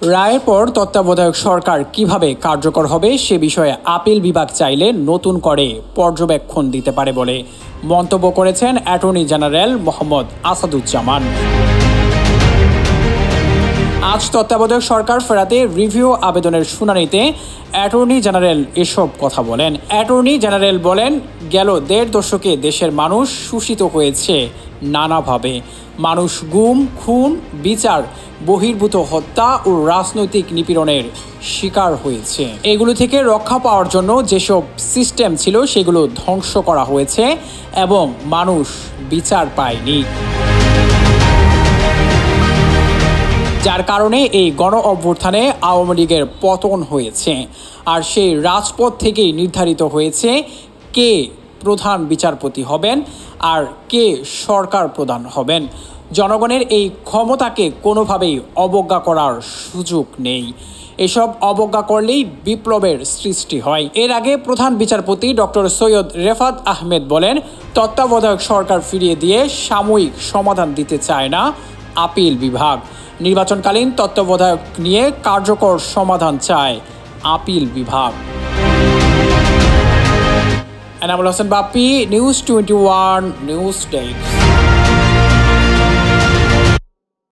রায়ের পর তত্ত্বাবধায়ক সরকার কিভাবে কার্যকর হবে সে বিষয়ে আপিল বিভাগ চাইলে নতুন করে পর্যবেক্ষণ দিতে পারে বলে মন্তব্য করেছেন অ্যাটর্নি জেনারেল মোহাম্মদ আসাদুজ্জামান। আজ তত্ত্বাবধায়ক সরকার ফেরাতে রিভিউ আবেদনের শুনানিতে অ্যাটর্নি জেনারেল এসব কথা বলেন। অ্যাটর্নি জেনারেল বলেন, গেল ১.৫ দশকে দেশের মানুষ শোষিত হয়েছে নানাভাবে। মানুষ গুম, খুন, বিচার বহির্ভূত হত্যা ও রাজনৈতিক নিপীড়নের শিকার হয়েছে। এগুলো থেকে রক্ষা পাওয়ার জন্য যেসব সিস্টেম ছিল সেগুলো ধ্বংস করা হয়েছে এবং মানুষ বিচার পায়নি, যার কারণে এই গণ অভ্যুত্থানে আওয়ামী লীগের পতন হয়েছে। আর সেই রাজপথ থেকেই নির্ধারিত হয়েছে কে প্রধান বিচারপতি হবেন আর কে সরকার প্রধান হবেন। জনগণের এই ক্ষমতাকে কোনোভাবেই অবজ্ঞা করার সুযোগ নেই। এসব অবজ্ঞা করলেই বিপ্লবের সৃষ্টি হয়। এর আগে প্রধান বিচারপতি ডক্টর সৈয়দ রেফাত আহমেদ বলেন, তত্ত্বাবধায়ক সরকার ফিরিয়ে দিয়ে সাময়িক সমাধান দিতে চায় না আপিল বিভাগ। নির্বাচনকালীন তত্ত্বাবধায়ক নিয়ে কার্যকর সমাধান চায় আপিল বিভাগ। Enamul Hossain Bappi, news 21 news desk.